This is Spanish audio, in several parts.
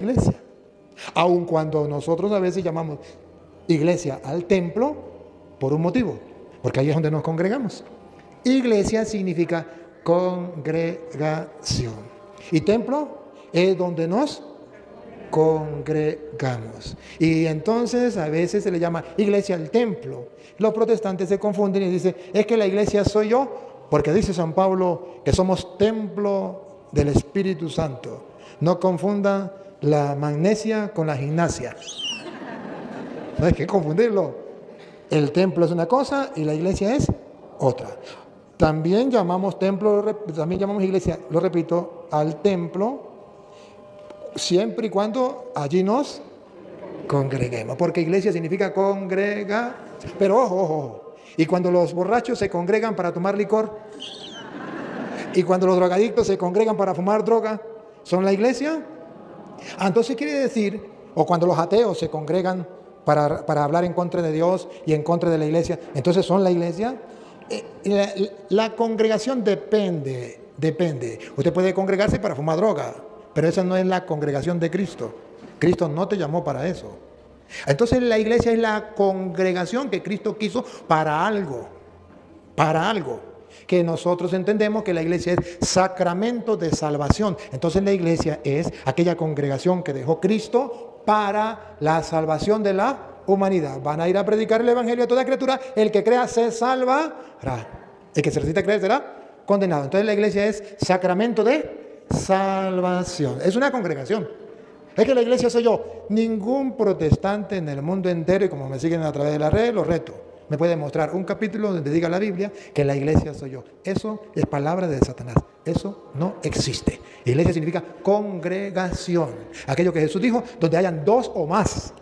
iglesia. Aun cuando nosotros a veces llamamos iglesia al templo por un motivo, porque ahí es donde nos congregamos. Iglesia significa congregación. Y templo es donde nos congregamos. Y entonces a veces se le llama iglesia al templo. Los protestantes se confunden y dicen, es que la iglesia soy yo, porque dice San Pablo que somos templo del Espíritu Santo. No confundan la magnesia con la gimnasia. No hay que confundirlo. El templo es una cosa y la iglesia es otra. También llamamos templo, también llamamos iglesia, lo repito, al templo, siempre y cuando allí nos congreguemos. Porque iglesia significa congrega. Pero ojo, ojo, ojo. Y cuando los borrachos se congregan para tomar licor, y cuando los drogadictos se congregan para fumar droga, ¿son la iglesia? Entonces quiere decir, o cuando los ateos se congregan para hablar en contra de Dios y en contra de la iglesia, entonces ¿son la iglesia? La congregación depende. Usted puede congregarse para fumar droga, pero esa no es la congregación de Cristo. Cristo no te llamó para eso. Entonces la iglesia es la congregación que Cristo quiso para algo. Que nosotros entendemos que la iglesia es sacramento de salvación. Entonces la iglesia es aquella congregación que dejó Cristo para la salvación de la humanidad. Van a ir a predicar el evangelio a toda criatura. El que crea se salvará. El que se resista a creer será condenado. Entonces la iglesia es sacramento de salvación. Es una congregación. Es que la iglesia soy yo. Ningún protestante en el mundo entero, y como me siguen a través de la red, los reto, me puede mostrar un capítulo donde diga la Biblia que la iglesia soy yo. Eso es palabra de Satanás. Eso no existe. Iglesia significa congregación. Aquello que Jesús dijo, donde hayan dos o más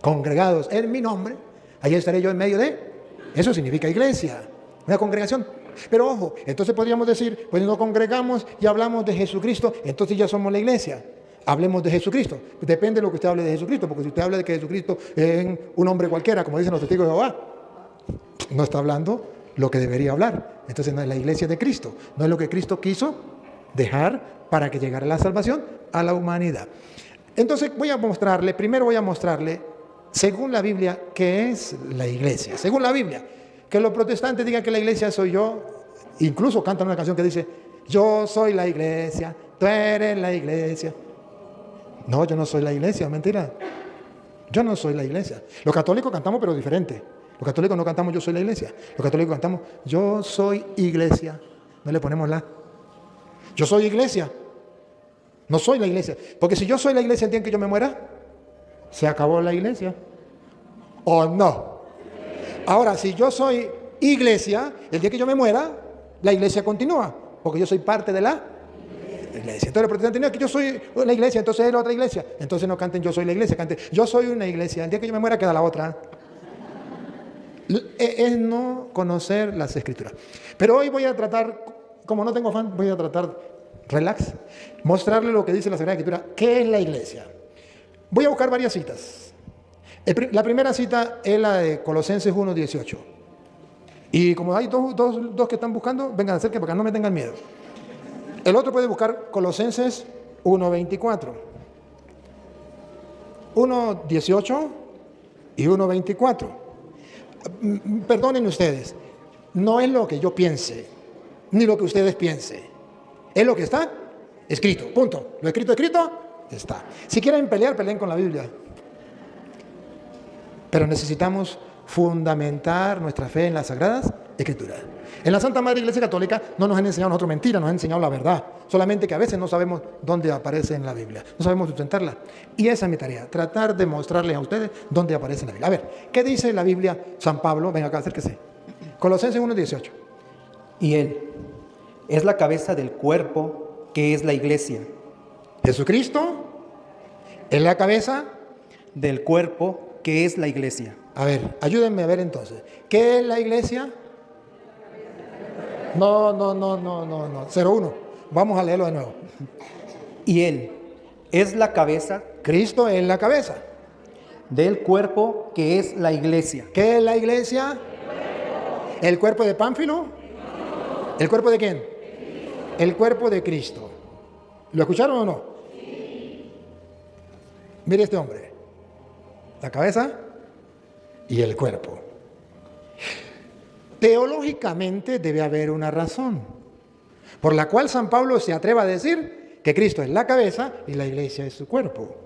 congregados en mi nombre, allí estaré yo en medio de. Eso significa iglesia, una congregación. Pero ojo, entonces podríamos decir, pues nos congregamos y hablamos de Jesucristo, entonces ya somos la iglesia. Hablemos de Jesucristo. Depende de lo que usted hable de Jesucristo, porque si usted habla de que Jesucristo es un hombre cualquiera, como dicen los testigos de Jehová, no está hablando lo que debería hablar. Entonces no es la iglesia de Cristo, no es lo que Cristo quiso dejar para que llegara la salvación a la humanidad. Entonces primero voy a mostrarle, según la Biblia, qué es la iglesia. Según la Biblia, que los protestantes digan que la iglesia soy yo, incluso cantan una canción que dice, yo soy la iglesia, tú eres la iglesia. No, yo no soy la iglesia, mentira. Yo no soy la iglesia. Los católicos cantamos pero diferente. Los católicos no cantamos yo soy la iglesia. Los católicos cantamos yo soy iglesia. No le ponemos la. Yo soy iglesia. No soy la iglesia. Porque si yo soy la iglesia, ¿entienden que yo me muera? Se acabó la iglesia. ¿O no? Ahora, si yo soy iglesia, el día que yo me muera, la iglesia continúa. Porque yo soy parte de la iglesia. Entonces los protestantes no, que yo soy una iglesia, entonces es la otra iglesia. Entonces no canten yo soy la iglesia, canten yo soy una iglesia. El día que yo me muera queda la otra. Es no conocer las escrituras. Pero hoy voy a tratar, como no tengo afán, voy a tratar, relax, mostrarle lo que dice la Sagrada Escritura. ¿Qué es la iglesia? Voy a buscar varias citas. La primera cita es la de Colosenses 1:18. Y como hay dos que están buscando, vengan acerca para que no me tengan miedo. El otro puede buscar Colosenses 1:24, 1:18 y 1:24. Perdonen ustedes, no es lo que yo piense, ni lo que ustedes piensen. Es lo que está escrito, punto. Lo escrito está. Si quieren pelear, peleen con la Biblia. Pero necesitamos fundamentar nuestra fe en las Sagradas Escrituras. En la Santa Madre Iglesia Católica no nos han enseñado a nosotros mentira, nos han enseñado la verdad. Solamente que a veces no sabemos dónde aparece en la Biblia. No sabemos sustentarla. Y esa es mi tarea, tratar de mostrarles a ustedes dónde aparece en la Biblia. A ver, ¿qué dice la Biblia San Pablo? Venga acá, acérquese. Colosenses 1:18. Y Él es la cabeza del cuerpo que es la iglesia. Jesucristo es la cabeza del cuerpo que es la iglesia. A ver, ayúdenme a ver entonces. ¿Qué es la iglesia? No. 01. Vamos a leerlo de nuevo. Y Él es la cabeza. Cristo es la cabeza. Del cuerpo que es la iglesia. ¿Qué es la iglesia? ¿El cuerpo de Pánfilo? ¿El cuerpo de quién? El cuerpo de Cristo. ¿Lo escucharon o no? Mire este hombre, la cabeza y el cuerpo. Teológicamente debe haber una razón por la cual San Pablo se atreva a decir que Cristo es la cabeza y la iglesia es su cuerpo.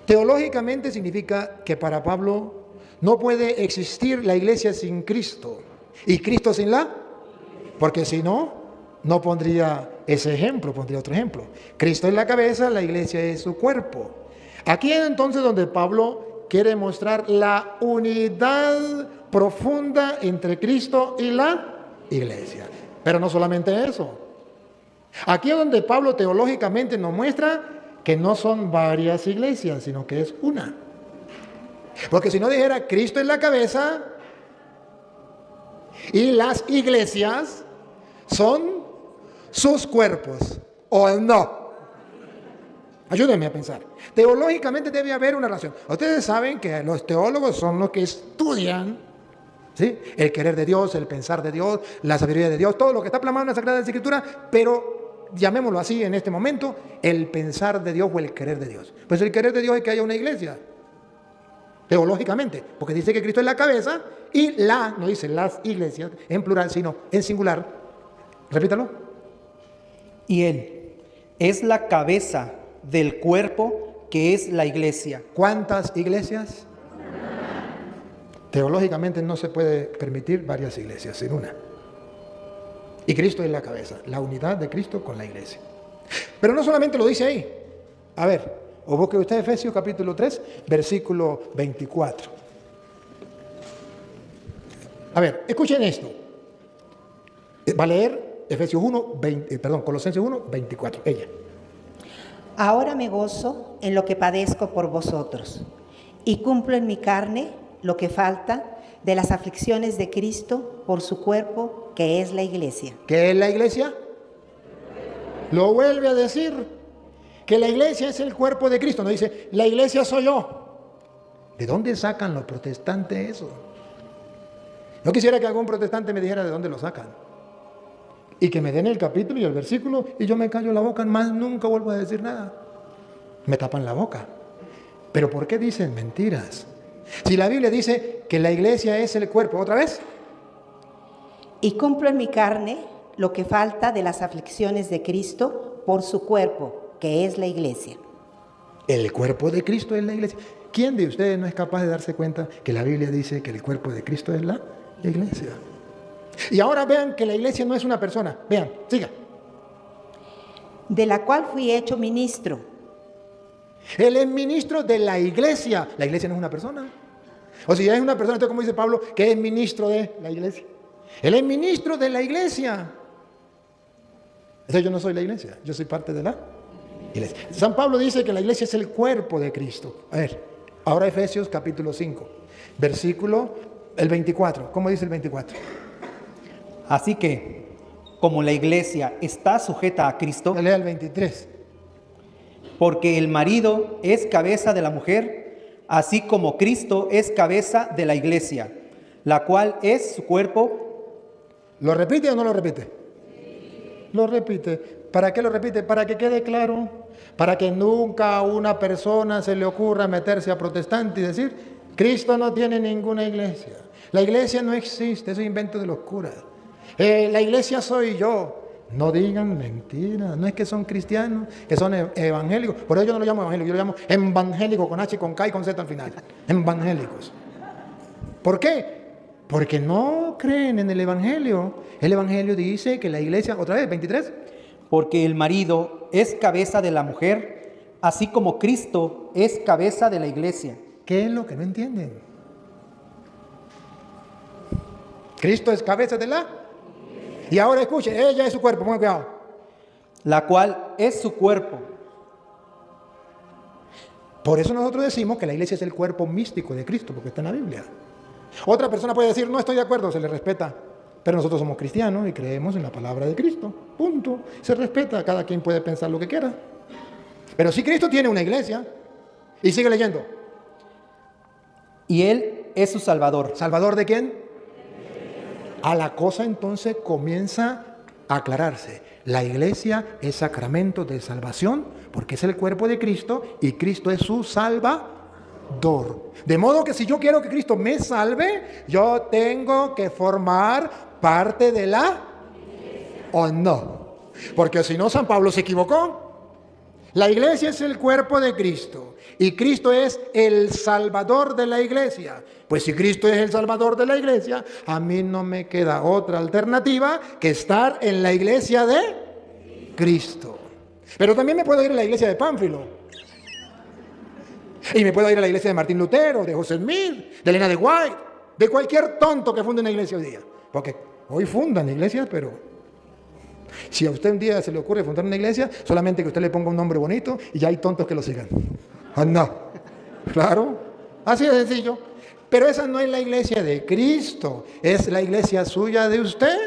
Teológicamente significa que para Pablo no puede existir la iglesia sin Cristo y Cristo sin la, porque si no, no pondría ese ejemplo, pondría otro ejemplo. Cristo es la cabeza, la iglesia es su cuerpo. Aquí es entonces donde Pablo quiere mostrar la unidad profunda entre Cristo y la iglesia. Pero no solamente eso. Aquí es donde Pablo teológicamente nos muestra que no son varias iglesias, sino que es una. Porque si no dijera Cristo es la cabeza y las iglesias son sus cuerpos, ¿o no? Ayúdenme a pensar. Teológicamente debe haber una relación. Ustedes saben que los teólogos son los que estudian, ¿sí?, el querer de Dios, el pensar de Dios, la sabiduría de Dios, todo lo que está plasmado en la Sagrada Escritura, pero llamémoslo así en este momento, el pensar de Dios o el querer de Dios. Pues el querer de Dios es que haya una iglesia, teológicamente, porque dice que Cristo es la cabeza y no dice las iglesias en plural, sino en singular. Repítalo. Y Él es la cabeza del cuerpo que es la iglesia. ¿Cuántas iglesias? Teológicamente no se puede permitir varias iglesias, sin una. Y Cristo es la cabeza, la unidad de Cristo con la iglesia. Pero no solamente lo dice ahí. A ver, o busque usted Efesios capítulo 3, versículo 24. A ver, escuchen esto. Va a leer Efesios 1, Colosenses 1, 24. Ella. Ahora me gozo en lo que padezco por vosotros y cumplo en mi carne lo que falta de las aflicciones de Cristo por su cuerpo, que es la iglesia. ¿Qué es la iglesia? Lo vuelve a decir, que la iglesia es el cuerpo de Cristo. No dice, la iglesia soy yo. ¿De dónde sacan los protestantes eso? Yo quisiera que algún protestante me dijera de dónde lo sacan. Y que me den el capítulo y el versículo y yo me callo la boca, más nunca vuelvo a decir nada. Me tapan la boca. ¿Pero por qué dicen mentiras? Si la Biblia dice que la iglesia es el cuerpo, ¿otra vez? Y cumplo en mi carne lo que falta de las aflicciones de Cristo por su cuerpo, que es la iglesia. El cuerpo de Cristo es la iglesia. ¿Quién de ustedes no es capaz de darse cuenta que la Biblia dice que el cuerpo de Cristo es la iglesia? Y ahora vean que la iglesia no es una persona. Vean, siga. De la cual fui hecho ministro. Él es ministro de la iglesia. La iglesia no es una persona. O si es una persona, entonces como dice Pablo, que es ministro de la iglesia. Él es ministro de la iglesia. Entonces yo no soy la iglesia, yo soy parte de la iglesia. San Pablo dice que la iglesia es el cuerpo de Cristo. A ver, ahora Efesios capítulo 5, versículo el 24. ¿Cómo dice el 24? Así que, como la iglesia está sujeta a Cristo, Lea el 23. porque el marido es cabeza de la mujer, así como Cristo es cabeza de la iglesia, la cual es su cuerpo. ¿Lo repite o no lo repite? Lo repite. ¿Para qué lo repite? Para que quede claro, para que nunca a una persona se le ocurra meterse a protestante y decir, Cristo no tiene ninguna iglesia. La iglesia no existe, eso es invento de los curas. La iglesia soy yo. No digan mentiras, no es que son cristianos, que son evangélicos. Por eso yo no lo llamo evangélico, yo lo llamo evangélico con H, con K y con Z al final. Evangélicos. ¿Por qué? Porque no creen en el evangelio. El evangelio dice que la iglesia, otra vez, 23. Porque el marido es cabeza de la mujer, así como Cristo es cabeza de la iglesia. ¿Qué es lo que no entienden? Cristo es cabeza de la... Y ahora escuchen, ella es su cuerpo, pongan cuidado. La cual es su cuerpo. Por eso nosotros decimos que la iglesia es el cuerpo místico de Cristo, porque está en la Biblia. Otra persona puede decir, no estoy de acuerdo, se le respeta. Pero nosotros somos cristianos y creemos en la palabra de Cristo. Punto. Se respeta, cada quien puede pensar lo que quiera. Pero si Cristo tiene una iglesia, y sigue leyendo. Y Él es su Salvador. ¿Salvador de quién? A la cosa entonces comienza aclararse. La iglesia es sacramento de salvación porque es el cuerpo de Cristo y Cristo es su salvador. De modo que si yo quiero que Cristo me salve, yo tengo que formar parte de la iglesia. ¿O no? Porque si no, San Pablo se equivocó. La iglesia es el cuerpo de Cristo y Cristo es el salvador de la iglesia. Pues si Cristo es el salvador de la iglesia, a mí no me queda otra alternativa que estar en la iglesia de Cristo. Pero también me puedo ir a la iglesia de Pánfilo. Y me puedo ir a la iglesia de Martín Lutero, de José Smith, de Elena de White, de cualquier tonto que funde una iglesia hoy día. Porque hoy fundan iglesias, pero si a usted un día se le ocurre fundar una iglesia, solamente que usted le ponga un nombre bonito y ya hay tontos que lo sigan. Ah, no. Claro, así de sencillo. Pero esa no es la iglesia de Cristo, es la iglesia suya de usted.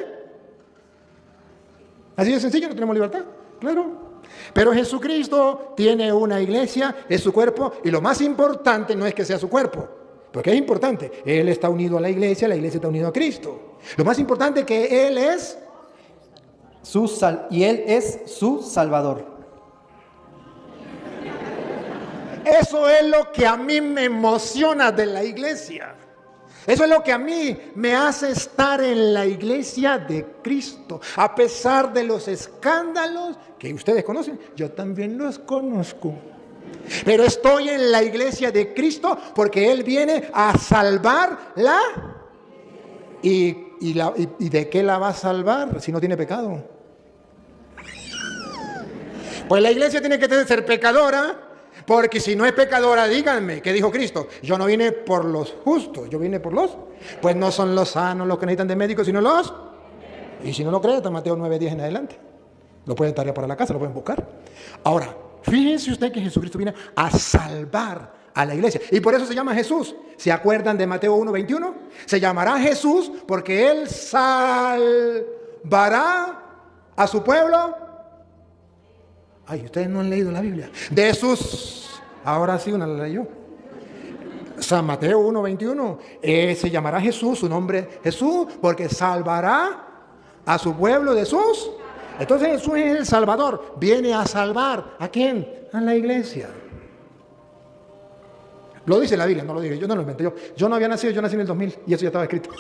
Así de sencillo, no tenemos libertad, claro. Pero Jesucristo tiene una iglesia, es su cuerpo, y lo más importante no es que sea su cuerpo, porque es importante. Él está unido a la iglesia está unida a Cristo. Lo más importante es que Él es y Él es su Salvador. Eso es lo que a mí me emociona de la iglesia. Eso es lo que a mí me hace estar en la iglesia de Cristo. A pesar de los escándalos que ustedes conocen, yo también los conozco. Pero estoy en la iglesia de Cristo porque Él viene a salvarla. ¿Y de qué la va a salvar si no tiene pecado? Pues la iglesia tiene que ser pecadora. Porque si no es pecadora, díganme, ¿qué dijo Cristo? Yo no vine por los justos, yo vine por los... Pues no son los sanos los que necesitan de médicos, sino los... Y si no lo creen, está Mateo 9:10 en adelante. Lo pueden tarea para la casa, lo pueden buscar. Ahora, fíjense usted que Jesucristo viene a salvar a la iglesia. Y por eso se llama Jesús. ¿Se acuerdan de Mateo 1:21? Se llamará Jesús porque Él salvará a su pueblo. Ay, ustedes no han leído la Biblia. De sus... Ahora sí, una la leyó. San Mateo 1:21. Se llamará Jesús, su nombre Jesús, porque salvará a su pueblo de sus... Entonces Jesús es el Salvador. Viene a salvar. ¿A quién? A la iglesia. Lo dice la Biblia, no lo digo yo, no lo inventé yo. Yo no había nacido, yo nací en el 2000 y eso ya estaba escrito.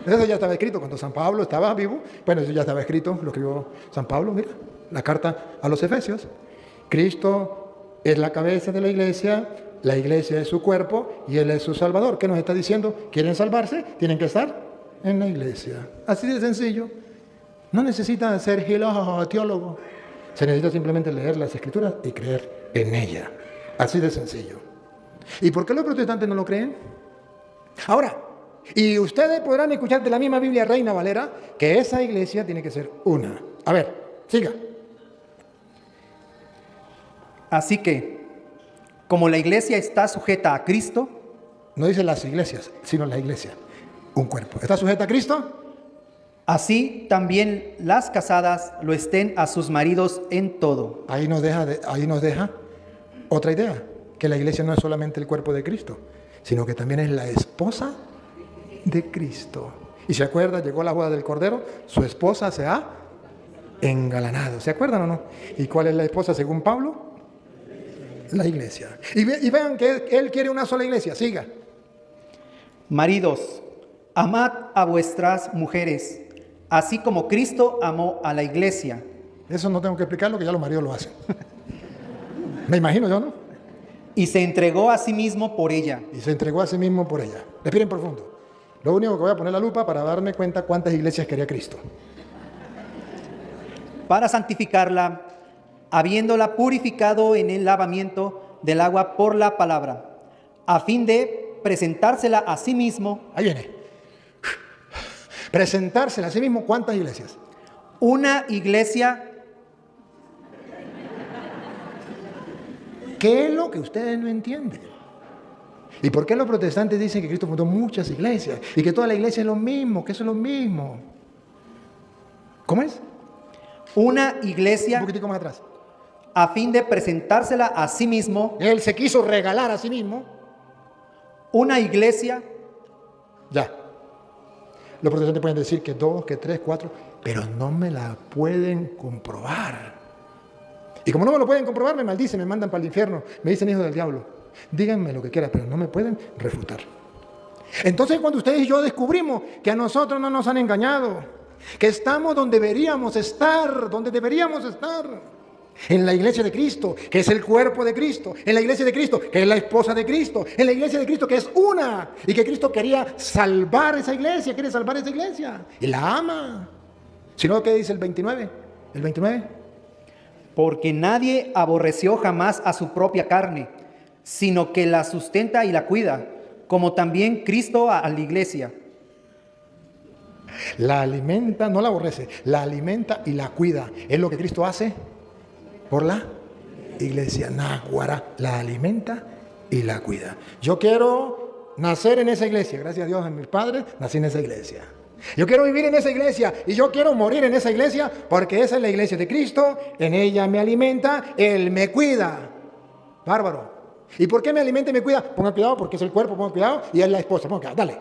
Eso ya estaba escrito cuando San Pablo estaba vivo. Bueno, eso ya estaba escrito, lo escribió San Pablo, mira, la carta a los Efesios. Cristo es la cabeza de la iglesia es su cuerpo y Él es su Salvador. ¿Qué nos está diciendo? ¿Quieren salvarse? Tienen que estar en la iglesia. Así de sencillo. No necesitan ser teólogos. Se necesita simplemente leer las Escrituras y creer en ella. Así de sencillo. ¿Y por qué los protestantes no lo creen? Ahora, y ustedes podrán escuchar de la misma Biblia Reina Valera que esa iglesia tiene que ser una. A ver, siga. Así que, como la iglesia está sujeta a Cristo, no dice las iglesias, sino la iglesia, un cuerpo. ¿Está sujeta a Cristo? Así también las casadas lo estén a sus maridos en todo. Ahí nos deja otra idea, que la iglesia no es solamente el cuerpo de Cristo, sino que también es la esposa de Cristo. Y se acuerda, llegó la boda del Cordero, su esposa se ha engalanado. ¿Se acuerdan o no? ¿Y cuál es la esposa según Pablo? La iglesia. Y vean que él quiere una sola iglesia. Siga. Maridos, amad a vuestras mujeres, así como Cristo amó a la iglesia. Eso no tengo que explicarlo, que ya los maridos lo hacen. Me imagino yo, ¿no? Y se entregó a sí mismo por ella. Y se entregó a sí mismo por ella. Respiren profundo. Lo único que voy a poner la lupa para darme cuenta cuántas iglesias quería Cristo. Para santificarla, habiéndola purificado en el lavamiento del agua por la palabra, a fin de presentársela a sí mismo. Ahí viene. Presentársela a sí mismo, ¿cuántas iglesias? Una iglesia. ¿Qué es lo que ustedes no entienden? ¿Y por qué los protestantes dicen que Cristo fundó muchas iglesias y que toda la iglesia es lo mismo, que eso es lo mismo? ¿Cómo es? Una iglesia. Un poquitico más atrás. A fin de presentársela a sí mismo. Él se quiso regalar a sí mismo. Una iglesia. Ya. Los protestantes pueden decir que 2, que 3, 4, pero no me la pueden comprobar. Y como no me lo pueden comprobar, me maldicen, me mandan para el infierno, me dicen hijo del diablo. Díganme lo que quieran, pero no me pueden refutar. Entonces, cuando ustedes y yo descubrimos que a nosotros no nos han engañado, que estamos donde deberíamos estar, en la iglesia de Cristo, que es el cuerpo de Cristo, en la iglesia de Cristo, que es la esposa de Cristo, en la iglesia de Cristo, que es una, y que Cristo quería salvar esa iglesia, quiere salvar esa iglesia, y la ama. Si no, ¿qué dice el 29? El 29. Porque nadie aborreció jamás a su propia carne, sino que la sustenta y la cuida, como también Cristo a la iglesia. La alimenta, no la aborrece, la alimenta y la cuida. Es lo que Cristo hace por la iglesia. Náguara, la alimenta y la cuida. Yo quiero nacer en esa iglesia. Gracias a Dios, a mis padres, nací en esa iglesia. Yo quiero vivir en esa iglesia y yo quiero morir en esa iglesia porque esa es la iglesia de Cristo. En ella me alimenta, Él me cuida. Bárbaro. ¿Y por qué me alimenta y me cuida? Pongan cuidado porque es el cuerpo, pongan cuidado, y es la esposa. Pongan cuidado, dale.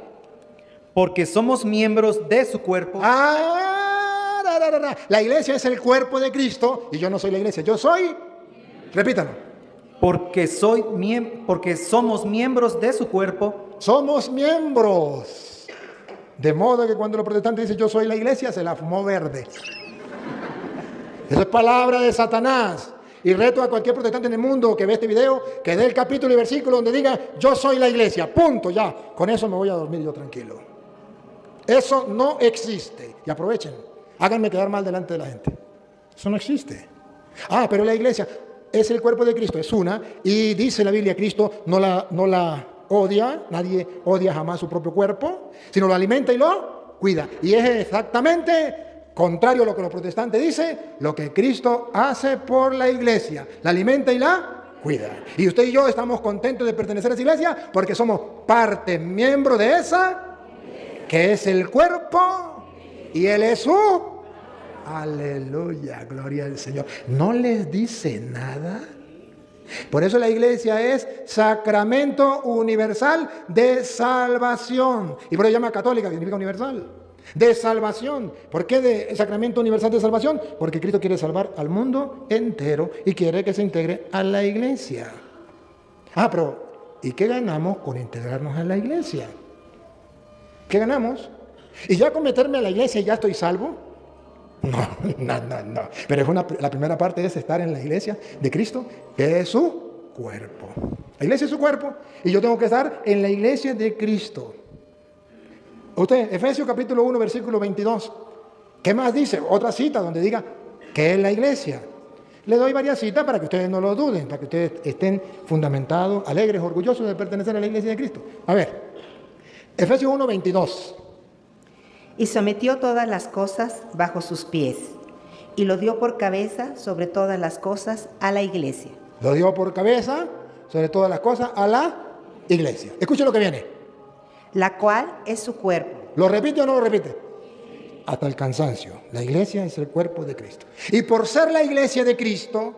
Porque somos miembros de su cuerpo. La iglesia es el cuerpo de Cristo y yo no soy la iglesia, yo soy, repítalo. Porque somos miembros de su cuerpo. Somos miembros. De modo que cuando los protestantes dicen yo soy la iglesia, se la fumó verde. Esa es palabra de Satanás. Y reto a cualquier protestante en el mundo que ve este video, que dé el capítulo y versículo donde diga yo soy la iglesia, punto, ya. Con eso me voy a dormir yo tranquilo. Eso no existe. Y aprovechen, háganme quedar mal delante de la gente. Eso no existe. Pero la iglesia es el cuerpo de Cristo, es una, y dice la Biblia, Cristo no la odia, nadie odia jamás su propio cuerpo, sino lo alimenta y lo cuida. Y es exactamente contrario a lo que los protestantes dicen, lo que Cristo hace por la iglesia, la alimenta y la cuida. Y usted y yo estamos contentos de pertenecer a esa iglesia porque somos parte, miembro de esa, que es el cuerpo, y Él es su. Aleluya, gloria al Señor. ¿No les dice nada? Por eso la iglesia es sacramento universal de salvación. Y por eso se llama católica, que significa universal. De salvación. ¿Por qué de sacramento universal de salvación? Porque Cristo quiere salvar al mundo entero y quiere que se integre a la iglesia. Pero ¿y qué ganamos con integrarnos a la iglesia? ¿Qué ganamos? ¿Y ya con meterme a la iglesia ya estoy salvo? No. Pero la primera parte es estar en la iglesia de Cristo, que es su cuerpo. La iglesia es su cuerpo y yo tengo que estar en la iglesia de Cristo. Usted, Efesios capítulo 1, versículo 22. ¿Qué más dice? Otra cita donde diga que es la iglesia. Le doy varias citas para que ustedes no lo duden, para que ustedes estén fundamentados, alegres, orgullosos de pertenecer a la iglesia de Cristo. A ver, Efesios 1, 22. Y sometió todas las cosas bajo sus pies, y lo dio por cabeza sobre todas las cosas a la iglesia. Lo dio por cabeza sobre todas las cosas a la iglesia. Escuche lo que viene. La cual es su cuerpo. ¿Lo repite o no lo repite? Hasta el cansancio. La iglesia es el cuerpo de Cristo. Y por ser la iglesia de Cristo,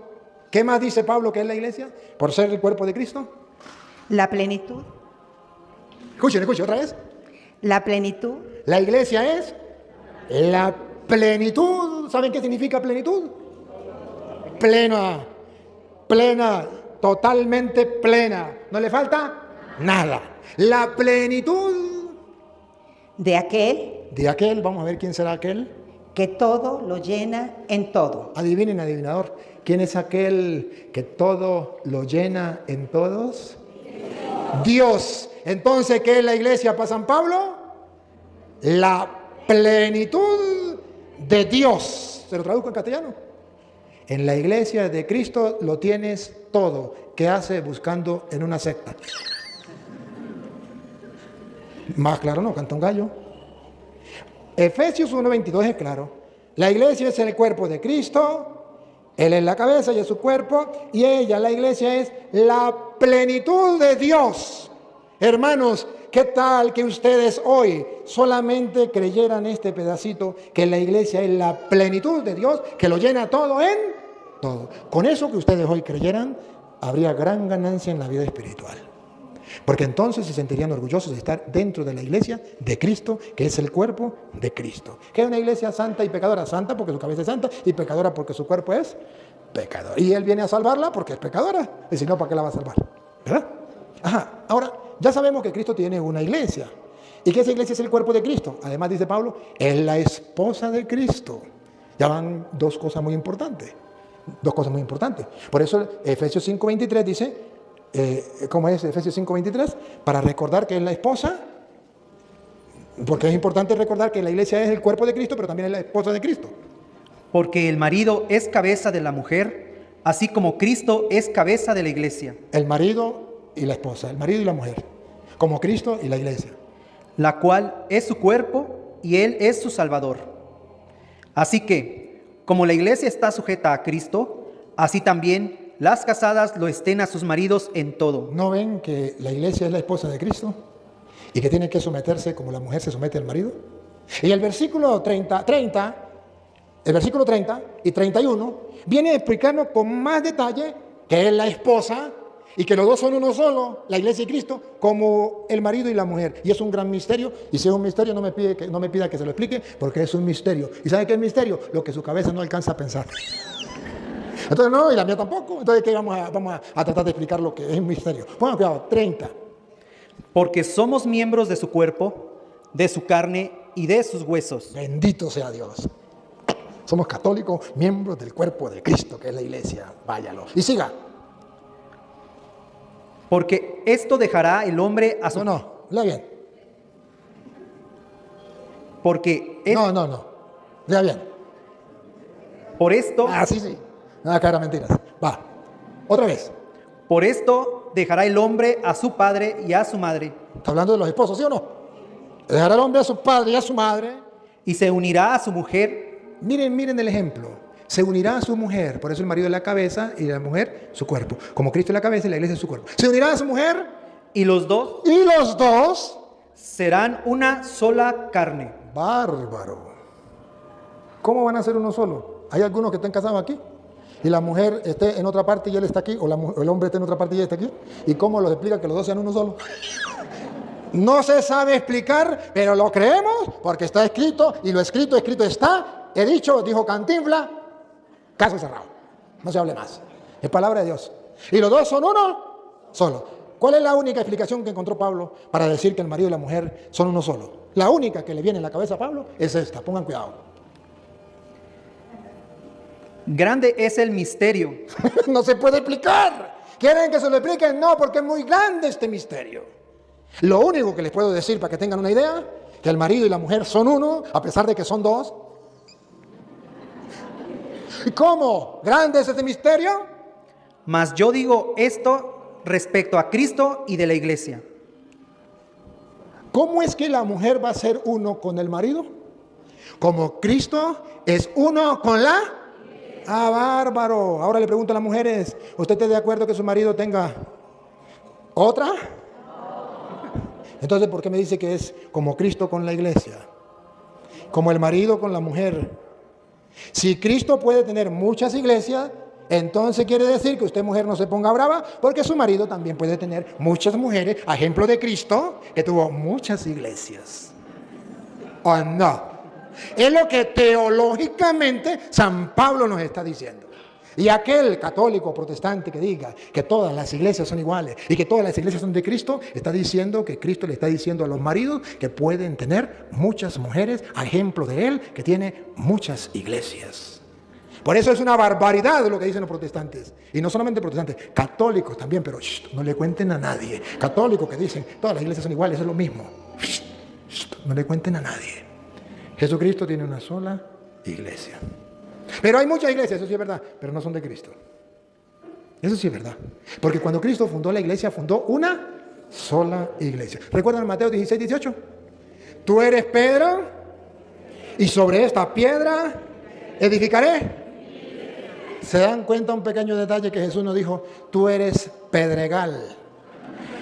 ¿qué más dice Pablo que es la iglesia? Por ser el cuerpo de Cristo. La plenitud. Escuchen otra vez. La plenitud. La iglesia es la plenitud. ¿Saben qué significa plenitud? Plena, totalmente plena. No le falta nada. La plenitud de aquel, vamos a ver quién será aquel. Que todo lo llena en todo. Adivinen, adivinador, ¿quién es aquel que todo lo llena en todos? Dios. Entonces, ¿qué es la iglesia para San Pablo? La plenitud de Dios. ¿Se lo traduzco en castellano? En la iglesia de Cristo lo tienes todo. ¿Qué hace buscando en una secta? Más claro no, canta un gallo. Efesios 1:22 es claro. La iglesia es el cuerpo de Cristo, Él es la cabeza y es su cuerpo, y ella, la iglesia, es la plenitud de Dios. Hermanos, ¿qué tal que ustedes hoy solamente creyeran este pedacito, que la iglesia es la plenitud de Dios, que lo llena todo en todo? Con eso que ustedes hoy creyeran, habría gran ganancia en la vida espiritual. Porque entonces se sentirían orgullosos de estar dentro de la iglesia de Cristo, que es el cuerpo de Cristo. Que es una iglesia santa y pecadora. Santa porque su cabeza es santa y pecadora porque su cuerpo es pecador. Y Él viene a salvarla porque es pecadora. Y si no, ¿para qué la va a salvar? ¿Verdad? Ajá. Ahora, ya sabemos que Cristo tiene una iglesia. Y que esa iglesia es el cuerpo de Cristo. Además, dice Pablo, es la esposa de Cristo. Ya van dos cosas muy importantes. Dos cosas muy importantes. Por eso Efesios 5:23 dice, ¿cómo es Efesios 5:23? Para recordar que es la esposa, porque es importante recordar que la iglesia es el cuerpo de Cristo, pero también es la esposa de Cristo. Porque el marido es cabeza de la mujer, así como Cristo es cabeza de la iglesia. El marido y la esposa, el marido y la mujer, como Cristo y la iglesia. La cual es su cuerpo y Él es su Salvador. Así que, como la iglesia está sujeta a Cristo, así también las casadas lo estén a sus maridos en todo. ¿No ven que la iglesia es la esposa de Cristo? Y que tiene que someterse como la mujer se somete al marido. Y el versículo 30 y 31 viene a explicarnos con más detalle que es la esposa y que los dos son uno solo, la iglesia y Cristo, como el marido y la mujer. Y es un gran misterio. Y si es un misterio, no me pida que se lo explique, porque es un misterio. ¿Y sabe qué es misterio? Lo que su cabeza no alcanza a pensar. Entonces, no, y la mía tampoco. Entonces, ¿qué vamos a tratar de explicar lo que es un misterio? Pongan cuidado, 30. Porque somos miembros de su cuerpo, de su carne y de sus huesos. Bendito sea Dios. Somos católicos, miembros del cuerpo de Cristo, que es la iglesia. Váyalo. Y siga. Porque esto dejará el hombre a su... No, lea bien. Porque No. Lea bien. por esto... Sí. Nada que era mentiras. Va. Otra vez. Por esto dejará el hombre a su padre y a su madre. Está hablando de los esposos, ¿sí o no? Dejará el hombre a su padre y a su madre. Y se unirá a su mujer. Miren el ejemplo. Se unirá a su mujer. Por eso el marido es la cabeza y la mujer su cuerpo. Como Cristo es la cabeza y la iglesia es su cuerpo. Se unirá a su mujer. Y los dos serán una sola carne. Bárbaro. ¿Cómo van a ser uno solo? Hay algunos que están casados aquí y la mujer esté en otra parte y él está aquí, o el hombre esté en otra parte y él está aquí. ¿Y cómo los explica que los dos sean uno solo? No se sabe explicar, pero lo creemos porque está escrito, y lo escrito está. He dicho, dijo Cantinflas, caso cerrado. No se hable más. Es palabra de Dios. Y los dos son uno solo. ¿Cuál es la única explicación que encontró Pablo para decir que el marido y la mujer son uno solo? La única que le viene en la cabeza a Pablo es esta. Pongan cuidado. Grande es el misterio. No se puede explicar. ¿Quieren que se lo expliquen? No, porque es muy grande este misterio. Lo único que les puedo decir para que tengan una idea, que el marido y la mujer son uno, a pesar de que son dos. ¿Y cómo? ¿Grande es este misterio? Mas yo digo esto respecto a Cristo y de la iglesia. ¿Cómo es que la mujer va a ser uno con el marido? Como Cristo es uno con la... bárbaro. Ahora le pregunto a las mujeres, ¿usted está de acuerdo que su marido tenga otra? Entonces, ¿por qué me dice que es como Cristo con la iglesia? Como el marido con la mujer. Si Cristo puede tener muchas iglesias, entonces quiere decir que usted, mujer, no se ponga brava, porque su marido también puede tener muchas mujeres, a ejemplo de Cristo, que tuvo muchas iglesias. ¿O no? Es lo que teológicamente San Pablo nos está diciendo. Y aquel católico protestante que diga que todas las iglesias son iguales y que todas las iglesias son de Cristo, está diciendo que Cristo le está diciendo a los maridos que pueden tener muchas mujeres, a ejemplo de él, que tiene muchas iglesias. Por eso es una barbaridad lo que dicen los protestantes. Y no solamente protestantes, católicos también, pero no le cuenten a nadie. Católicos que dicen todas las iglesias son iguales, es lo mismo. No le cuenten a nadie. Jesucristo tiene una sola iglesia. Pero hay muchas iglesias, eso sí es verdad, pero no son de Cristo. Eso sí es verdad. Porque cuando Cristo fundó la iglesia, fundó una sola iglesia. ¿Recuerdan Mateo 16, 18? Tú eres Pedro y sobre esta piedra edificaré. ¿Se dan cuenta un pequeño detalle que Jesús nos dijo? Tú eres pedregal.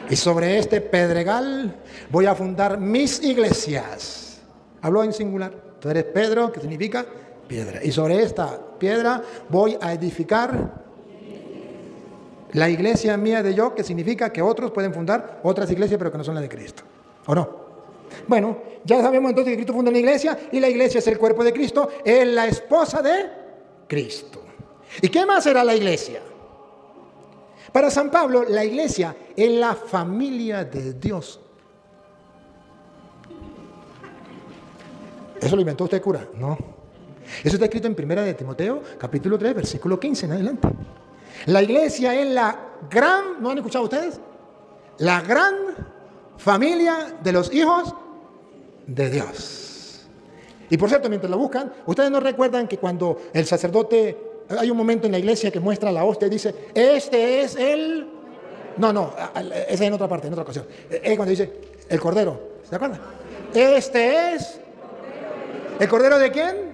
Y sobre este pedregal voy a fundar mis iglesias. Habló en singular. Tú eres Pedro, que significa piedra. Y sobre esta piedra voy a edificar La iglesia mía de yo, que significa que otros pueden fundar otras iglesias, pero que no son las de Cristo. ¿O no? Bueno, ya sabemos entonces que Cristo funda una iglesia y la iglesia es el cuerpo de Cristo, es la esposa de Cristo. ¿Y qué más será la iglesia? Para San Pablo, la iglesia es la familia de Dios. ¿Eso lo inventó usted, cura? No. Eso está escrito en 1 de Timoteo, capítulo 3, versículo 15 en adelante. La iglesia es la gran, ¿no han escuchado ustedes? La gran familia de los hijos de Dios. Y por cierto, mientras lo buscan, ustedes no recuerdan que cuando el sacerdote, hay un momento en la iglesia que muestra la hostia y dice, este es el... No, esa es en otra parte, en otra ocasión. Es cuando dice, el cordero, ¿se acuerdan? Este es... ¿El cordero de quién?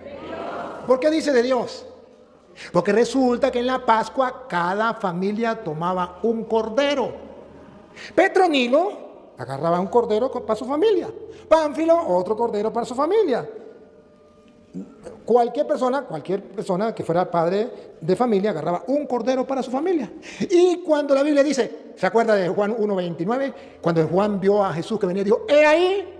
¿Por qué dice de Dios? Porque resulta que en la Pascua cada familia tomaba un cordero. Petronilo agarraba un cordero para su familia. Pánfilo, otro cordero para su familia. Cualquier persona que fuera padre de familia agarraba un cordero para su familia. Y cuando la Biblia dice, ¿se acuerda de Juan 1:29? Cuando Juan vio a Jesús que venía y dijo, he ahí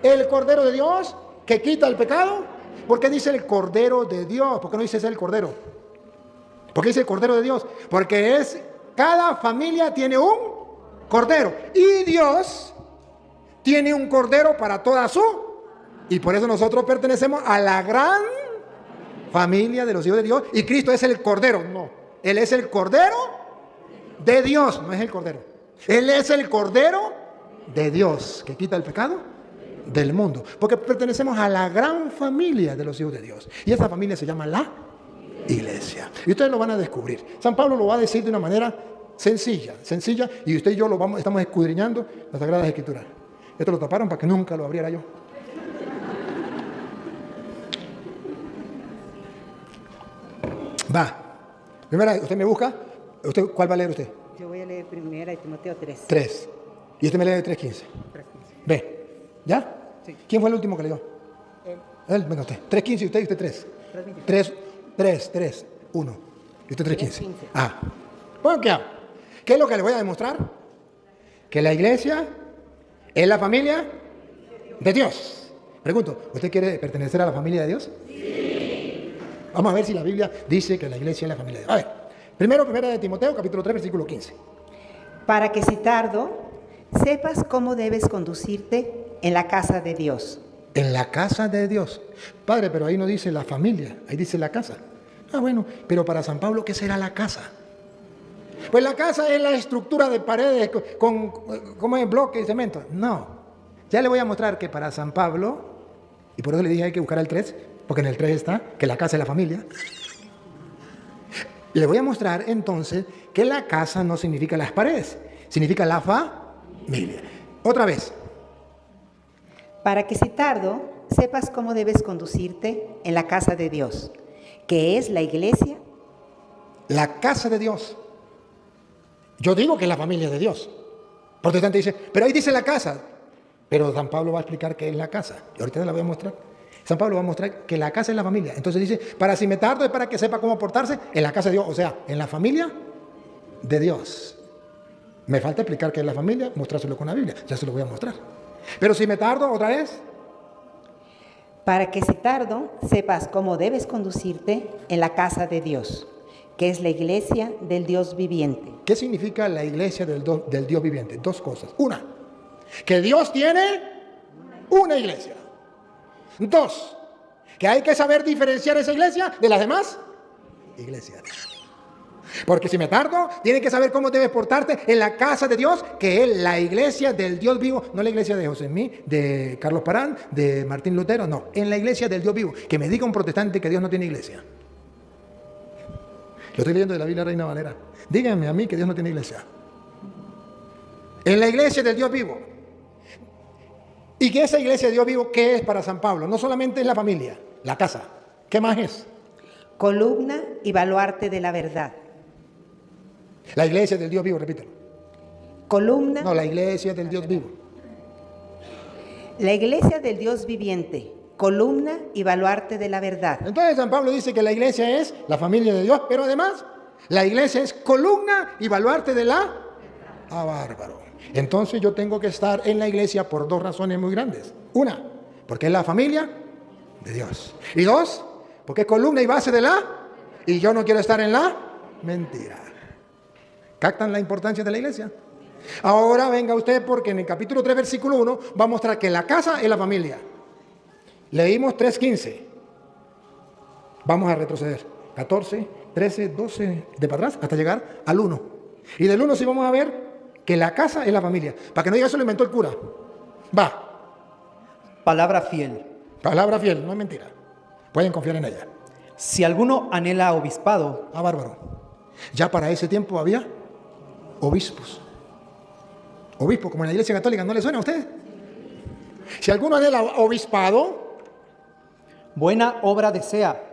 el cordero de Dios que quita el pecado. ¿Por qué dice el cordero de Dios? ¿Por qué no dice ese el cordero? ¿Por qué dice el cordero de Dios? Porque cada familia tiene un cordero. Y Dios tiene un cordero para toda su. Y por eso nosotros pertenecemos a la gran familia de los hijos de Dios. Y Cristo es el cordero. No, Él es el cordero de Dios. No es el cordero. Él es el cordero de Dios que quita el pecado del mundo, porque pertenecemos a la gran familia de los hijos de Dios, y esa familia se llama la iglesia, y ustedes lo van a descubrir. San Pablo lo va a decir de una manera sencilla, y usted y yo estamos escudriñando las Sagradas Escrituras. Esto lo taparon para que nunca lo abriera yo. Va, primera, usted me busca. ¿Cuál va a leer usted? Yo voy a leer 1 de Timoteo 3. 3, y usted me lee 3:15. Ve. ¿Ya? Sí. ¿Quién fue el último que leyó? Él, venga usted. 3:15 y usted 3. 3, 1. Y usted 3:15. Ah. Bueno, ¿qué hago? ¿Qué es lo que le voy a demostrar? Que la iglesia es la familia de Dios. Pregunto, ¿usted quiere pertenecer a la familia de Dios? Sí. Vamos a ver si la Biblia dice que la iglesia es la familia de Dios. A ver, primero, 1 de Timoteo, capítulo 3, versículo 15. Para que si tardo, sepas cómo debes conducirte en la casa de Dios. En la casa de Dios. Padre, pero ahí no dice la familia, ahí dice la casa. Ah, bueno, pero para San Pablo, ¿qué será la casa? Pues la casa es la estructura de paredes como en bloque y cemento. No, ya le voy a mostrar que para San Pablo, y por eso le dije hay que buscar el 3, porque en el 3 está que la casa es la familia. Le voy a mostrar entonces que la casa no significa las paredes, significa la familia. Otra vez. Para que si tardo, sepas cómo debes conducirte en la casa de Dios, que es la iglesia. La casa de Dios. Yo digo que es la familia de Dios. Protestante dice, pero ahí dice la casa. Pero San Pablo va a explicar qué es la casa. Y ahorita la voy a mostrar. San Pablo va a mostrar que la casa es la familia. Entonces dice, para si me tardo es para que sepa cómo portarse en la casa de Dios. O sea, en la familia de Dios. Me falta explicar qué es la familia, mostrárselo con la Biblia. Ya se lo voy a mostrar. Pero si me tardo, otra vez. Para que si tardo, sepas cómo debes conducirte en la casa de Dios, que es la iglesia del Dios viviente. ¿Qué significa la iglesia del Dios viviente? Dos cosas. Una, que Dios tiene una iglesia. Dos, que hay que saber diferenciar esa iglesia de las demás iglesias. Porque si me tardo, tienes que saber cómo debes portarte en la casa de Dios, que es la iglesia del Dios vivo, no la iglesia de José Mí, de Carlos Parán, de Martín Lutero, no, en la iglesia del Dios vivo. Que me diga un protestante que Dios no tiene iglesia. Lo estoy leyendo de la Biblia Reina Valera. Díganme a mí que Dios no tiene iglesia. En la iglesia del Dios vivo. Y que esa iglesia de Dios vivo, ¿qué es para San Pablo? No solamente es la familia, la casa. ¿Qué más es? Columna y baluarte de la verdad. La iglesia del Dios vivo, repítelo. Columna. No, la iglesia del Dios vivo. La iglesia del Dios viviente, columna y baluarte de la verdad. Entonces San Pablo dice que la iglesia es la familia de Dios, pero además La iglesia es columna y baluarte de la... Ah, bárbaro. Entonces yo tengo que estar en la iglesia por dos razones muy grandes. Una, porque es la familia de Dios. Y dos, porque es columna y base de la... Y yo no quiero estar en la mentira. ¿Captan la importancia de la iglesia? Ahora venga usted, porque en el capítulo 3, versículo 1, va a mostrar que la casa es la familia. Leímos 3:15. Vamos a retroceder. 14, 13, 12, de para atrás, hasta llegar al 1. Y del 1 sí vamos a ver que la casa es la familia. Para que no diga eso lo inventó el cura. Va. Palabra fiel. Palabra fiel, no es mentira. Pueden confiar en ella. Si alguno anhela obispado, Ah, bárbaro. Ya para ese tiempo había obispos. Obispos, como en la iglesia católica, ¿no le suena a usted? Si alguno anhela obispado, buena obra desea,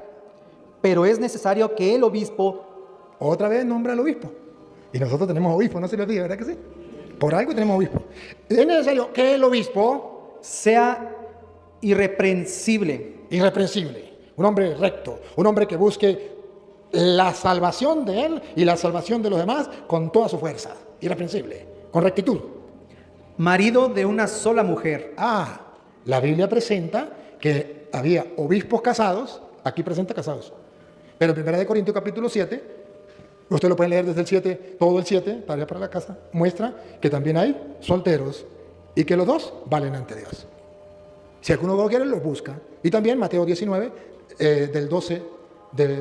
pero es necesario que el obispo otra vez nombra al obispo. Y nosotros tenemos obispo, no se lo olvide, ¿verdad que sí? Por algo tenemos obispo. Es necesario que el obispo sea irreprensible, irreprensible, un hombre recto, un hombre que busque la salvación de él y la salvación de los demás con toda su fuerza, irreprensible, con rectitud. marido de una sola mujer. Ah, la Biblia presenta que había obispos casados, aquí presenta casados, pero en 1 Corintios capítulo 7, usted lo puede leer desde el 7, todo el 7, tarea para la casa, muestra que también hay solteros y que los dos valen ante Dios. Si alguno lo quiere, lo busca. Y también Mateo 19, del 12,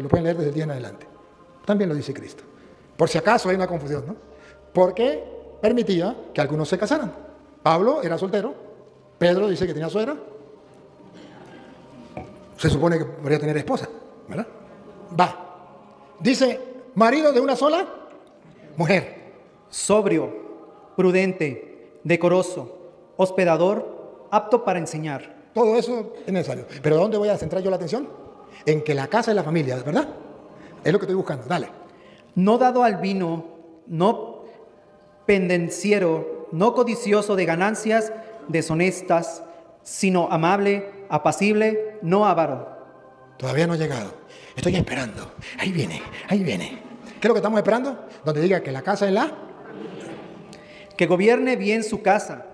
lo pueden leer desde el 10 en adelante. También lo dice Cristo. Por si acaso hay una confusión, ¿no? Porque permitía que algunos se casaran. Pablo era soltero, Pedro dice que tenía suegra. Se supone que podría tener esposa, ¿verdad? Va. Dice, marido de una sola mujer. Sobrio, prudente, decoroso, hospedador, apto para enseñar. Todo eso es necesario. Pero ¿dónde voy a centrar yo la atención? En que la casa es la familia, ¿verdad? Es lo que estoy buscando. Dale. No dado al vino, no pendenciero, no codicioso de ganancias deshonestas, sino amable, apacible, no avaro. Todavía no ha llegado. Estoy esperando. Ahí viene, ahí viene. ¿Qué es lo que estamos esperando? Donde diga que la casa es la... Que gobierne bien su casa.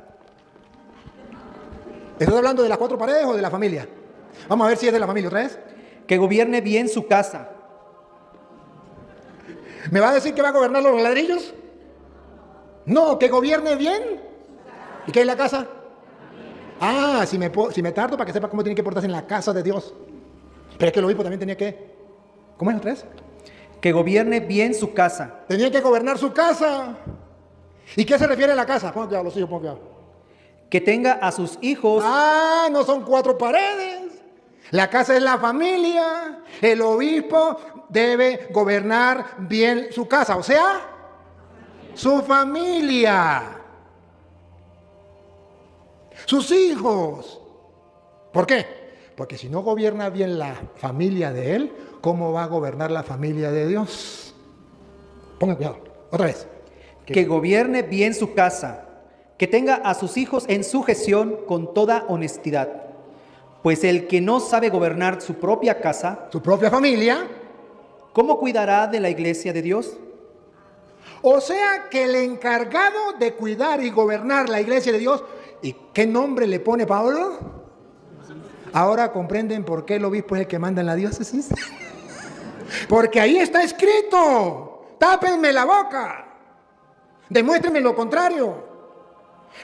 ¿Estoy hablando de las cuatro paredes o de la familia? Vamos a ver si es de la familia otra vez. Que gobierne bien su casa. ¿Me va a decir que va a gobernar los ladrillos? No, que gobierne bien. ¿Y qué es la casa? Ah, si me tardo para que sepa cómo tiene que portarse en la casa de Dios. Pero es que el obispo también tenía que... ¿Cómo es otra vez? Que gobierne bien su casa. Tenía que gobernar su casa. ¿Y qué se refiere a la casa? Pongan cuidado, los hijos, pongan cuidado. Que tenga a sus hijos. Ah, no son cuatro paredes. La casa es la familia. El obispo debe gobernar bien su casa, o sea, su familia, sus hijos. ¿Por qué? Porque si no gobierna bien la familia de él, ¿cómo va a gobernar la familia de Dios? Pongan cuidado, otra vez. Que gobierne bien su casa. Que tenga a sus hijos en sujeción con toda honestidad. Pues el que no sabe gobernar su propia casa, su propia familia, ¿cómo cuidará de la iglesia de Dios? O sea que el encargado de cuidar y gobernar la iglesia de Dios, ¿y qué nombre le pone Pablo? Ahora comprenden por qué el obispo es el que manda en la diócesis. Porque ahí está escrito, tápenme la boca, demuéstrenme lo contrario.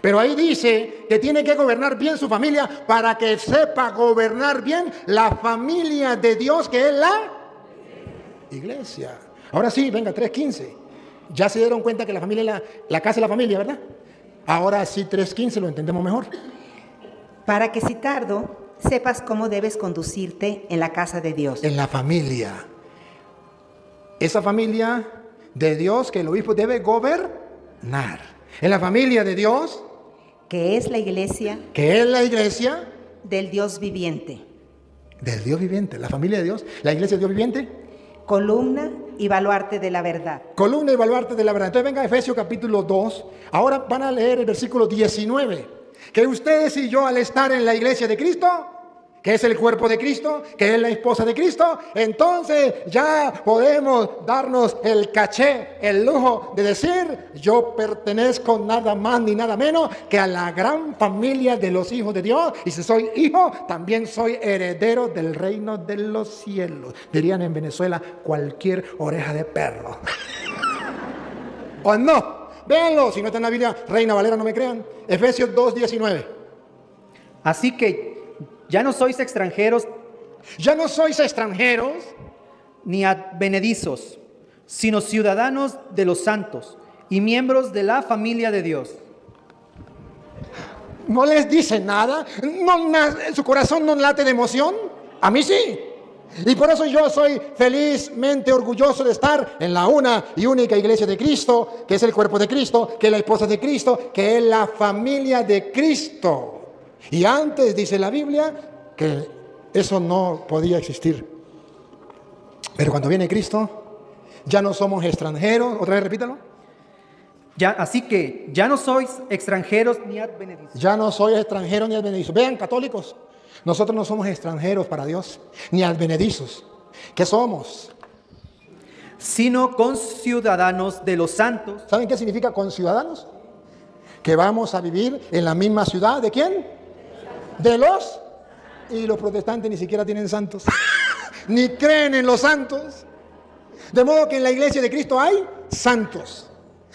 Pero ahí dice que tiene que gobernar bien su familia para que sepa gobernar bien la familia de Dios, que es la iglesia. Ahora sí, venga, 3:15. Ya se dieron cuenta que la familia, la casa es la familia, ¿verdad? Ahora sí, 3:15 lo entendemos mejor. Para que si tardo, sepas cómo debes conducirte en la casa de Dios. En la familia. Esa familia de Dios que el obispo debe gobernar. En la familia de Dios, que es la iglesia, que es la iglesia del Dios viviente. Del Dios viviente, la familia de Dios, la iglesia del Dios viviente. Columna y baluarte de la verdad. Columna y baluarte de la verdad. Entonces venga Efesios capítulo 2. Ahora van a leer el versículo 19. Que ustedes y yo al estar en la iglesia de Cristo, que es el cuerpo de Cristo, que es la esposa de Cristo, entonces ya podemos darnos el caché, el lujo de decir, yo pertenezco nada más ni nada menos que a la gran familia de los hijos de Dios, y si soy hijo, también soy heredero del reino de los cielos. Dirían en Venezuela, cualquier oreja de perro. ¿O no? Véanlo, si no está en la Biblia, Reina Valera, no me crean. Efesios 2:19. Así que ya no sois extranjeros Ya no sois extranjeros, ni advenedizos, sino ciudadanos de los santos y miembros de la familia de Dios. no les dice nada, su corazón no late de emoción. A mí sí. Y por eso yo soy felizmente orgulloso de estar en la una y única iglesia de Cristo, que es el cuerpo de Cristo, que es la esposa de Cristo, que es la familia de Cristo. Y antes dice la Biblia que eso no podía existir. Pero cuando viene Cristo, ya no somos extranjeros. Otra vez repítalo. Así que ya no sois extranjeros ni advenedizos. Ya no soy extranjero ni advenedizo. Vean, católicos, nosotros no somos extranjeros para Dios, ni advenedizos. ¿Qué somos? Sino conciudadanos de los santos. ¿Saben qué significa conciudadanos? Que vamos a vivir en la misma ciudad. ¿De quién? De los... Y los protestantes ni siquiera tienen santos. Ni creen en los santos. De modo que en la iglesia de Cristo hay santos.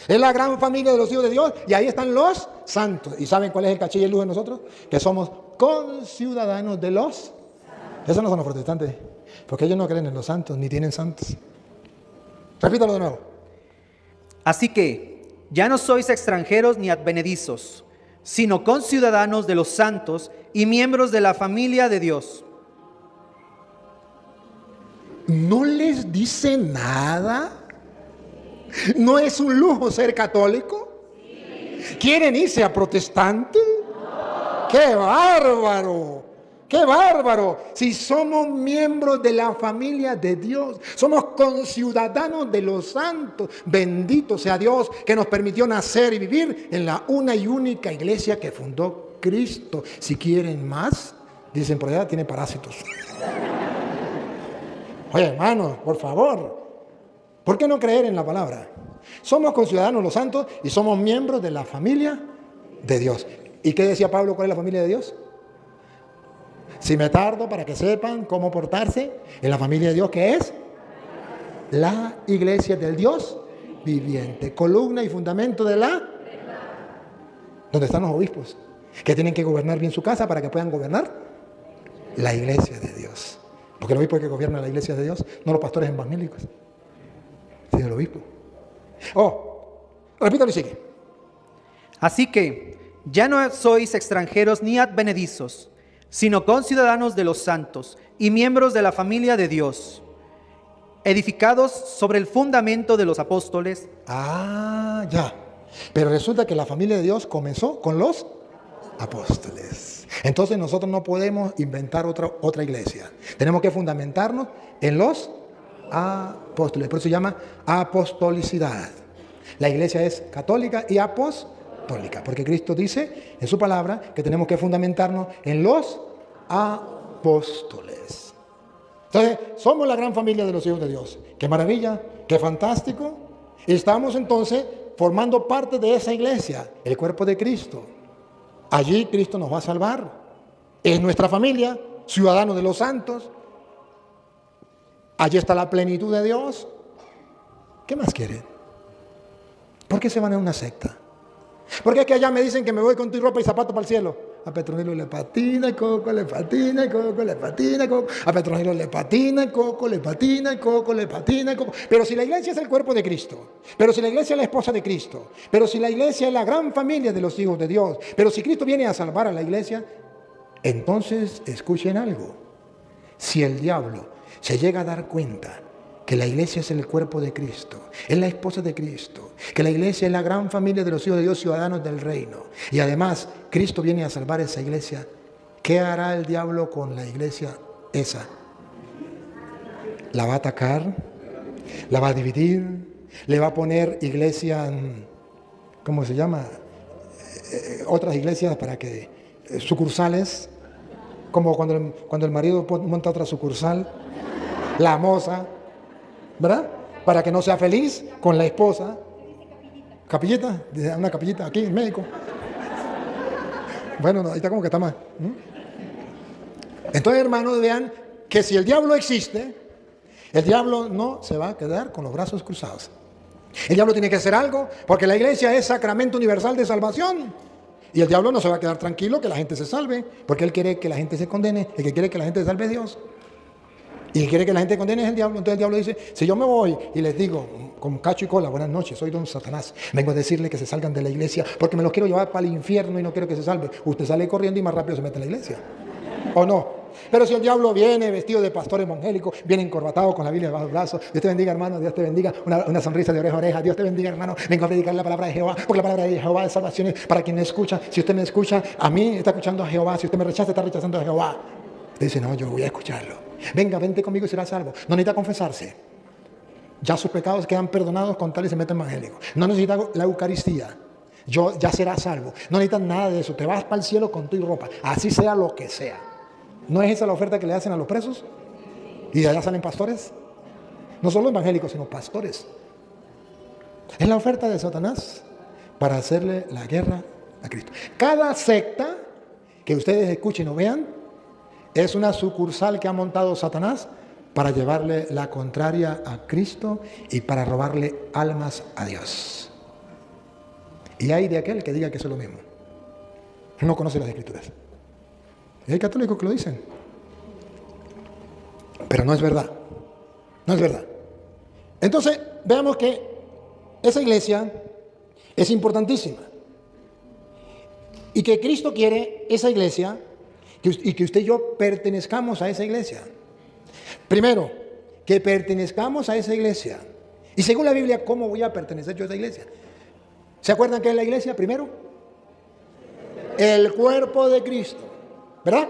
Es la gran familia de los hijos de Dios y ahí están los santos. ¿Y saben cuál es el caché y el luz de nosotros? Que somos conciudadanos de los... Esos no son los protestantes, porque ellos no creen en los santos, ni tienen santos. Repítalo de nuevo. Así que ya no sois extranjeros ni advenedizos, sino conciudadanos de los santos y miembros de la familia de Dios. ¿No les dice nada? ¿No es un lujo ser católico? ¿Quieren irse a protestante? ¡Qué bárbaro! ¡Qué bárbaro! Si somos miembros de la familia de Dios, somos conciudadanos de los santos. Bendito sea Dios que nos permitió nacer y vivir en la una y única iglesia que fundó Cristo. Si quieren más, dicen por allá, tiene parásitos. Oye, hermanos, por favor, ¿por qué no creer en la palabra? Somos conciudadanos los santos y somos miembros de la familia de Dios. ¿Y qué decía Pablo? ¿Cuál es la familia de Dios? Si me tardo para que sepan cómo portarse en la familia de Dios, que es la iglesia del Dios viviente, columna y fundamento de la... Donde están los obispos, que tienen que gobernar bien su casa para que puedan gobernar la iglesia de Dios. Porque el obispo es el que gobierna la iglesia de Dios, no los pastores evangélicos, sino el obispo. Repítalo y sigue. Así que ya no sois extranjeros ni advenedizos, sino conciudadanos de los santos y miembros de la familia de Dios, edificados sobre el fundamento de los apóstoles. Ya. Pero resulta que la familia de Dios comenzó con los apóstoles. Entonces nosotros no podemos inventar otra iglesia. Tenemos que fundamentarnos en los apóstoles. Por eso se llama apostolicidad. La iglesia es católica y apostólica, porque Cristo dice en su palabra que tenemos que fundamentarnos en los apóstoles. Entonces, somos la gran familia de los hijos de Dios. ¡Qué maravilla! ¡Qué fantástico! Estamos entonces formando parte de esa iglesia, el cuerpo de Cristo. Allí Cristo nos va a salvar. Es nuestra familia, ciudadanos de los santos. Allí está la plenitud de Dios. ¿Qué más quieren? ¿Por qué se van a una secta? Porque es que allá me dicen que me voy con tu ropa y zapatos para el cielo. A Petronilo le patina el coco, le patina el coco, le patina el coco. A Petronilo le patina el coco, le patina el coco, le patina el coco. Pero si la iglesia es el cuerpo de Cristo, pero si la iglesia es la esposa de Cristo, pero si la iglesia es la gran familia de los hijos de Dios, pero si Cristo viene a salvar a la iglesia, entonces escuchen algo. Si el diablo se llega a dar cuenta que la iglesia es el cuerpo de Cristo, es la esposa de Cristo, que la iglesia es la gran familia de los hijos de Dios, ciudadanos del reino, y además Cristo viene a salvar esa iglesia, ¿qué hará el diablo con la iglesia esa? La va a atacar, la va a dividir, le va a poner iglesia, ¿cómo se llama? Otras iglesias para que, sucursales, Como cuando el marido monta otra sucursal, la moza, ¿verdad? Para que no sea feliz con la esposa. Capillita, una capillita aquí en México. Bueno, no, ahí está como que está más. Entonces, hermanos, vean que si el diablo existe, el diablo no se va a quedar con los brazos cruzados. El diablo tiene que hacer algo, porque la iglesia es sacramento universal de salvación. Y el diablo no se va a quedar tranquilo que la gente se salve, porque él quiere que la gente se condene. El que quiere que la gente se salve es Dios. Y el que quiere que la gente condene es el diablo. Entonces el diablo dice, si yo me voy y les digo, con cacho y cola, buenas noches, soy don Satanás, vengo a decirle que se salgan de la iglesia, porque me los quiero llevar para el infierno y no quiero que se salve. Usted sale corriendo y más rápido se mete en la iglesia. ¿O no? Pero si el diablo viene vestido de pastor evangélico, viene encorbatado con la Biblia debajo del brazo, Dios te bendiga, hermano, Dios te bendiga, una sonrisa de oreja a oreja, Dios te bendiga, hermano, vengo a predicar la palabra de Jehová, porque la palabra de Jehová es salvación para quien me escucha. Si usted me escucha, a mí está escuchando a Jehová. Si usted me rechaza, está rechazando a Jehová. Usted dice, no, yo voy a escucharlo. Venga, vente conmigo y será salvo. No necesita confesarse. Ya sus pecados quedan perdonados con tal y se mete en evangélico. No necesita la Eucaristía. Ya será salvo. No necesitas nada de eso. Te vas para el cielo con tu ropa. Así sea lo que sea. ¿No es esa la oferta que le hacen a los presos? Y de allá salen pastores. No solo evangélicos, sino pastores. Es la oferta de Satanás para hacerle la guerra a Cristo. Cada secta que ustedes escuchen o vean es una sucursal que ha montado Satanás para llevarle la contraria a Cristo y para robarle almas a Dios. Y hay de aquel que diga que eso es lo mismo. No conoce las Escrituras. Y hay católicos que lo dicen. Pero no es verdad. No es verdad. Entonces, veamos que esa iglesia es importantísima. Y que Cristo quiere esa iglesia y que usted y yo pertenezcamos a esa iglesia. Primero, que pertenezcamos a esa iglesia. Y según la Biblia, ¿cómo voy a pertenecer yo a esa iglesia? ¿Se acuerdan qué es la iglesia? Primero, el cuerpo de Cristo. ¿Verdad?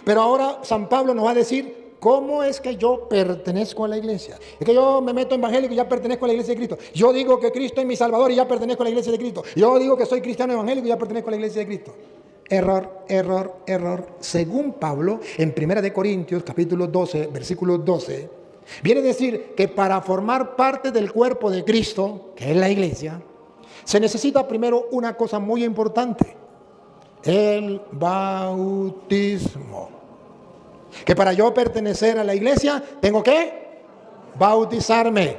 Pero ahora San Pablo nos va a decir cómo es que yo pertenezco a la iglesia. Es que yo me meto evangélico y ya pertenezco a la iglesia de Cristo. Yo digo que Cristo es mi Salvador y ya pertenezco a la iglesia de Cristo. Yo digo que soy cristiano evangélico y ya pertenezco a la iglesia de Cristo. Error, error, error. Según Pablo, en 1 Corintios, capítulo 12, versículo 12, viene a decir que para formar parte del cuerpo de Cristo, que es la iglesia, se necesita primero una cosa muy importante. El bautismo. Que para yo pertenecer a la iglesia tengo que bautizarme.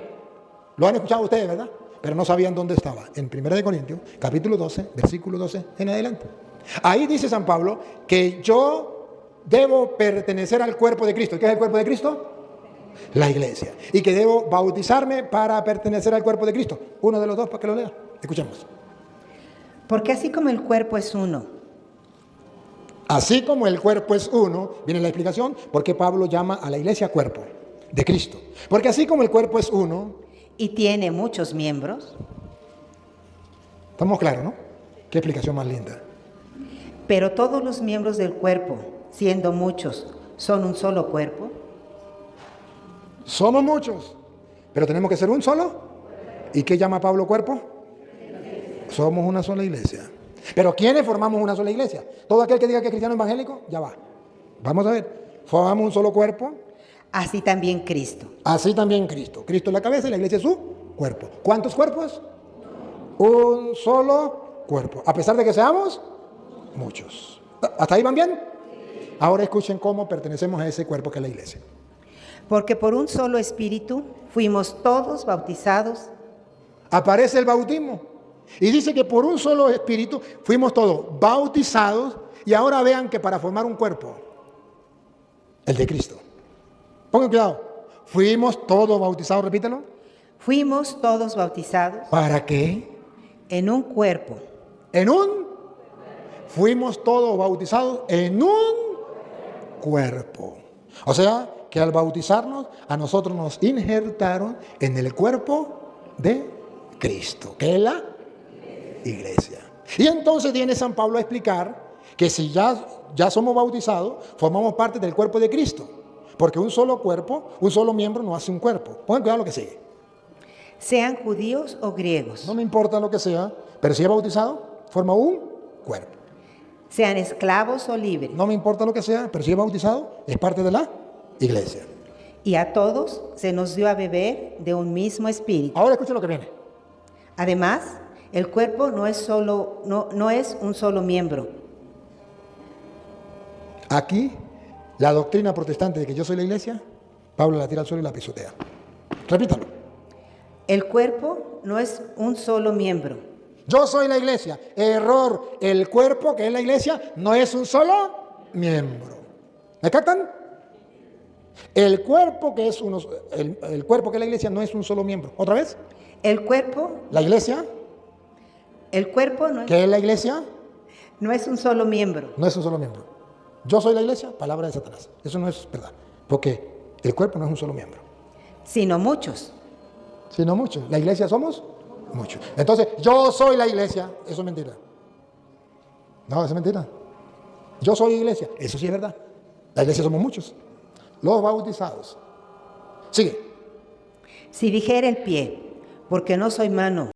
Lo han escuchado ustedes, ¿verdad? Pero no sabían dónde estaba. En 1 Corintios, capítulo 12, versículo 12 en adelante. Ahí dice San Pablo que yo debo pertenecer al cuerpo de Cristo. ¿Qué es el cuerpo de Cristo? La iglesia. Y que debo bautizarme para pertenecer al cuerpo de Cristo. Uno de los dos para que lo lea. Escuchemos. Porque así como el cuerpo es uno. Así como el cuerpo es uno, viene la explicación por qué Pablo llama a la iglesia cuerpo de Cristo. Porque así como el cuerpo es uno. Y tiene muchos miembros. Estamos claros, ¿no? Qué explicación más linda. Pero todos los miembros del cuerpo, siendo muchos, son un solo cuerpo. Somos muchos, pero tenemos que ser un solo. ¿Y qué llama Pablo cuerpo? Somos una sola iglesia. Pero ¿quiénes formamos una sola iglesia? Todo aquel que diga que es cristiano evangélico, ya va. Vamos a ver. Formamos un solo cuerpo. Así también Cristo. Así también Cristo. Cristo es la cabeza y la iglesia es su cuerpo. ¿Cuántos cuerpos? Un solo cuerpo. A pesar de que seamos muchos. ¿Hasta ahí van bien? Ahora escuchen cómo pertenecemos a ese cuerpo que es la iglesia. Porque por un solo espíritu fuimos todos bautizados. Aparece el bautismo. Y dice que por un solo espíritu fuimos todos bautizados. Y ahora vean que para formar un cuerpo, el de Cristo. Pongan cuidado. Fuimos todos bautizados, repítelo. Fuimos todos bautizados. ¿Para qué? En un cuerpo. Fuimos todos bautizados en un cuerpo. O sea, que al bautizarnos, a nosotros nos injertaron en el cuerpo de Cristo, que es la iglesia. Y entonces viene San Pablo a explicar que si ya somos bautizados, formamos parte del cuerpo de Cristo. Porque un solo cuerpo, un solo miembro no hace un cuerpo. Pongan cuidado lo que sigue. Sean judíos o griegos. No me importa lo que sea, pero si es bautizado, forma un cuerpo. sean esclavos o libres, No me importa lo que sea, pero si es bautizado, es parte de la iglesia. y a todos se nos dio a beber de un mismo espíritu. Ahora escuchen lo que viene. Además, el cuerpo no es un solo miembro. Aquí, la doctrina protestante de que yo soy la iglesia, Pablo la tira al suelo y la pisotea. Repítalo. El cuerpo no es un solo miembro. Yo soy la iglesia. Error. El cuerpo, que es la iglesia, no es un solo miembro. ¿Me captan? El cuerpo que es el cuerpo que es la iglesia no es un solo miembro. ¿Otra vez? El cuerpo La iglesia, no que es la iglesia, es un solo miembro, no es un solo miembro. Yo soy la iglesia, palabra de Satanás. Eso no es verdad. Porque el cuerpo no es un solo miembro, sino muchos. sino muchos. La iglesia somos muchos. Entonces, yo soy la iglesia. Eso es mentira. No, eso es mentira. Yo soy iglesia. Eso sí es verdad. La iglesia somos muchos. Los bautizados. Sigue. Si dijera el pie, porque no soy mano,